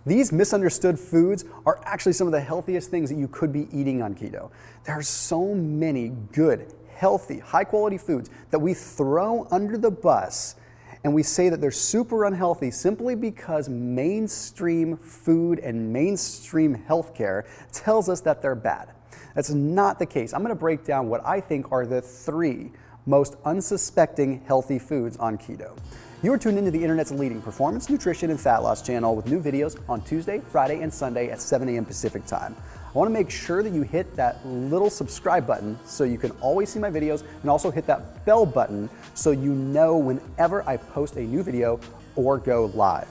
These misunderstood foods are actually some of the healthiest things that you could be eating on keto. There are so many good, healthy, high-quality foods that we throw under the bus and we say that they're super unhealthy simply because mainstream food and mainstream healthcare tells us that they're bad. That's not the case. I'm going to break down what I think are the 3 most unsuspecting healthy foods on keto. You are tuned into the internet's leading performance, nutrition, and fat loss channel with new videos on Tuesday, Friday, and Sunday at 7 a.m. Pacific time. I want to make sure that you hit that little subscribe button so you can always see my videos, and also hit that bell button so you know whenever I post a new video or go live.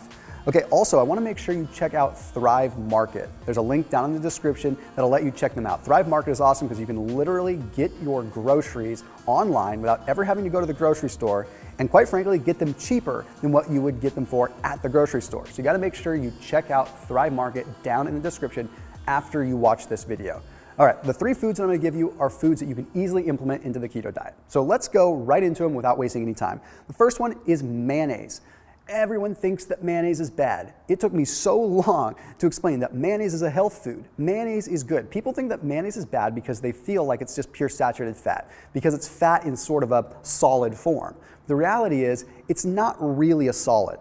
Okay, also, I want to make sure you check out Thrive Market. There's a link down in the description that'll let you check them out. Thrive Market is awesome because you can literally get your groceries online without ever having to go to the grocery store, and quite frankly, get them cheaper than what you would get them for at the grocery store. So you got to make sure you check out Thrive Market down in the description after you watch this video. All right, the 3 foods that I'm going to give you are foods that you can easily implement into the keto diet. So let's go right into them without wasting any time. The first one is mayonnaise. Everyone thinks that mayonnaise is bad. It took me so long to explain that mayonnaise is a health food. Mayonnaise is good. People think that mayonnaise is bad because they feel like it's just pure saturated fat, because it's fat in sort of a solid form. The reality is, it's not really a solid.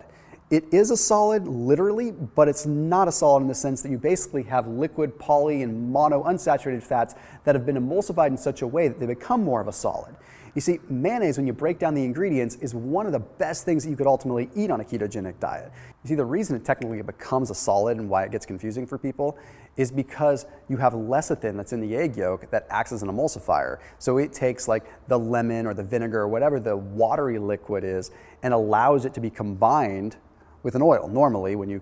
It is a solid, literally, but it's not a solid in the sense that you basically have liquid, poly, and mono unsaturated fats that have been emulsified in such a way that they become more of a solid. You see, mayonnaise, when you break down the ingredients, is one of the best things that you could ultimately eat on a ketogenic diet. You see, the reason it technically becomes a solid and why it gets confusing for people is because you have lecithin that's in the egg yolk that acts as an emulsifier. So it takes like the lemon or the vinegar or whatever the watery liquid is and allows it to be combined with an oil. Normally, when you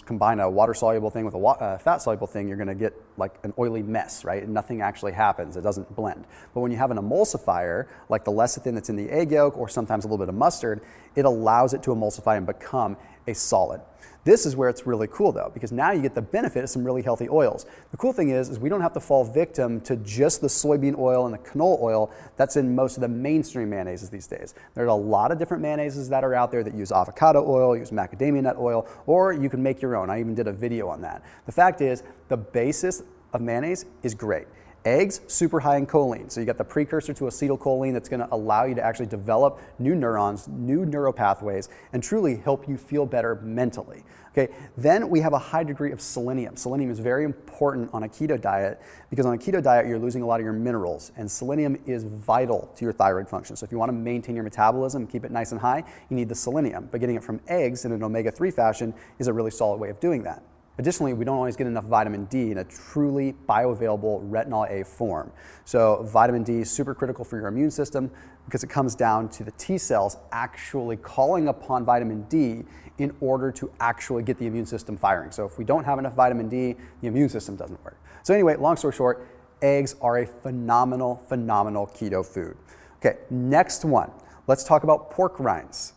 combine a water-soluble thing with a fat-soluble thing, you're going to get like an oily mess, right? And nothing actually happens. It doesn't blend. But when you have an emulsifier, like the lecithin that's in the egg yolk, or sometimes a little bit of mustard, it allows it to emulsify and become a solid. This is where it's really cool though, because now you get the benefit of some really healthy oils. The cool thing is we don't have to fall victim to just the soybean oil and the canola oil that's in most of the mainstream mayonnaises these days. There's a lot of different mayonnaises that are out there that use avocado oil, use macadamia nut oil, or you can make your own. I even did a video on that. The fact is, the basis of mayonnaise is great. Eggs, super high in choline. So you got the precursor to acetylcholine that's going to allow you to actually develop new neurons, new neuropathways, and truly help you feel better mentally. Okay, then we have a high degree of selenium. Selenium is very important on a keto diet because on a keto diet you're losing a lot of your minerals, and selenium is vital to your thyroid function. So if you want to maintain your metabolism, keep it nice and high, you need the selenium. But getting it from eggs in an omega-3 fashion is a really solid way of doing that. Additionally, we don't always get enough vitamin D in a truly bioavailable retinol A form. So vitamin D is super critical for your immune system because it comes down to the T cells actually calling upon vitamin D in order to actually get the immune system firing. So if we don't have enough vitamin D, the immune system doesn't work. So anyway, long story short, eggs are a phenomenal keto food. Okay, next one. Let's talk about pork rinds.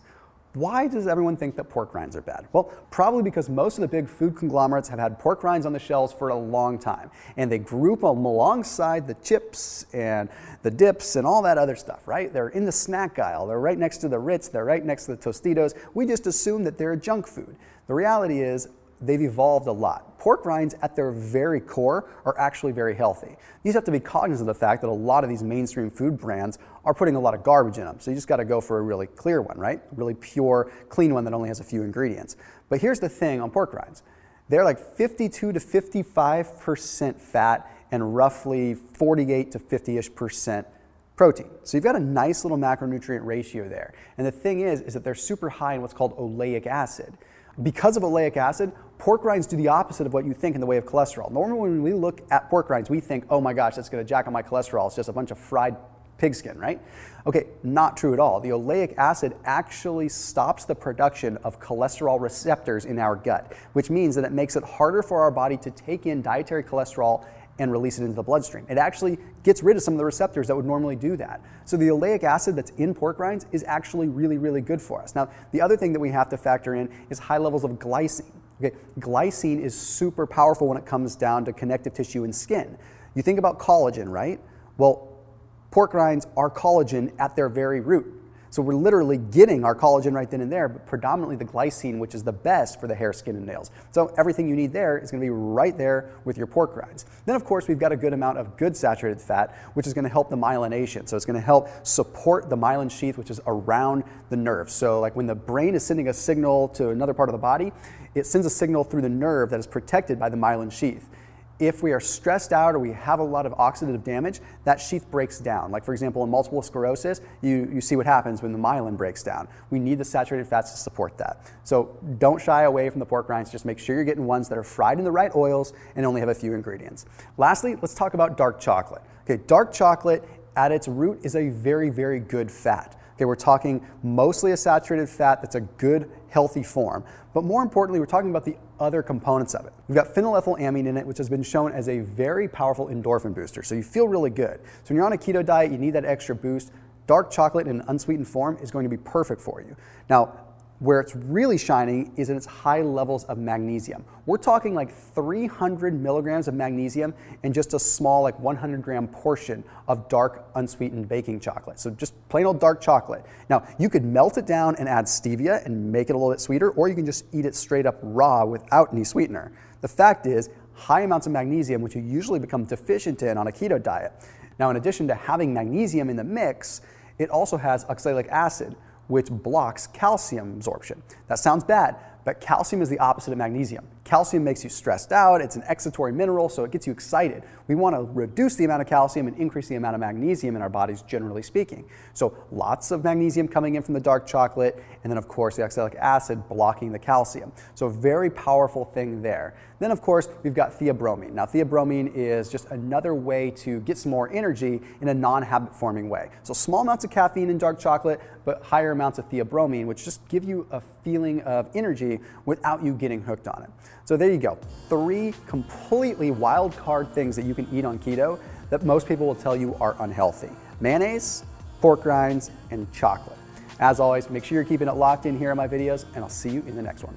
Why does everyone think that pork rinds are bad? Well, probably because most of the big food conglomerates have had pork rinds on the shelves for a long time, and they group them alongside the chips and the dips and all that other stuff, right? They're in the snack aisle, they're right next to the Ritz, they're right next to the Tostitos. We just assume that they're a junk food. The reality is, they've evolved a lot. Pork rinds at their very core are actually very healthy. You just have to be cognizant of the fact that a lot of these mainstream food brands are putting a lot of garbage in them. So you just got to go for a really clear one, right? A really pure, clean one that only has a few ingredients. But here's the thing on pork rinds. They're like 52 to 55% fat and roughly 48 to 50-ish% protein. So you've got a nice little macronutrient ratio there. And the thing is that they're super high in what's called oleic acid. Because of oleic acid, pork rinds do the opposite of what you think in the way of cholesterol. Normally when we look at pork rinds, we think, oh my gosh, that's going to jack up my cholesterol. It's just a bunch of fried pigskin, right? Okay, not true at all. The oleic acid actually stops the production of cholesterol receptors in our gut, which means that it makes it harder for our body to take in dietary cholesterol and release it into the bloodstream. It actually gets rid of some of the receptors that would normally do that. So the oleic acid that's in pork rinds is actually really good for us. Now, the other thing that we have to factor in is high levels of glycine. Okay, glycine is super powerful when it comes down to connective tissue and skin. You think about collagen, right? Well, pork rinds are collagen at their very root. So we're literally getting our collagen right then and there, but predominantly the glycine, which is the best for the hair, skin, and nails. So everything you need there is going to be right there with your pork rinds. Then of course we've got a good amount of good saturated fat, which is going to help the myelination. So it's going to help support the myelin sheath, which is around the nerve. So like when the brain is sending a signal to another part of the body, it sends a signal through the nerve that is protected by the myelin sheath. If we are stressed out or we have a lot of oxidative damage, that sheath breaks down. Like for example, in multiple sclerosis, you see what happens when the myelin breaks down. We need the saturated fats to support that. So don't shy away from the pork rinds, just make sure you're getting ones that are fried in the right oils and only have a few ingredients. Lastly, let's talk about dark chocolate. Okay, dark chocolate at its root is a very, very good fat. Okay, we're talking mostly a saturated fat that's a good, healthy form. But more importantly, we're talking about the other components of it. We've got phenylethylamine in it, which has been shown as a very powerful endorphin booster. So you feel really good. So when you're on a keto diet, you need that extra boost. Dark chocolate in an unsweetened form is going to be perfect for you. Now, where it's really shining is in its high levels of magnesium. We're talking like 300 milligrams of magnesium in just a small, like 100-gram portion of dark unsweetened baking chocolate. So just plain old dark chocolate. Now, you could melt it down and add stevia and make it a little bit sweeter, or you can just eat it straight up raw without any sweetener. The fact is, high amounts of magnesium, which you usually become deficient in on a keto diet. Now, in addition to having magnesium in the mix, it also has oxalic acid, which blocks calcium absorption. That sounds bad, but calcium is the opposite of magnesium. Calcium makes you stressed out, it's an excitatory mineral, so it gets you excited. We want to reduce the amount of calcium and increase the amount of magnesium in our bodies, generally speaking. So lots of magnesium coming in from the dark chocolate, and then of course the oxalic acid blocking the calcium. So very powerful thing there. Then of course we've got theobromine. Now theobromine is just another way to get some more energy in a non-habit forming way. So small amounts of caffeine in dark chocolate, but higher amounts of theobromine, which just give you a feeling of energy without you getting hooked on it. So there you go, 3 completely wild card things that you can eat on keto that most people will tell you are unhealthy. Mayonnaise, pork rinds, and chocolate. As always, make sure you're keeping it locked in here in my videos, and I'll see you in the next one.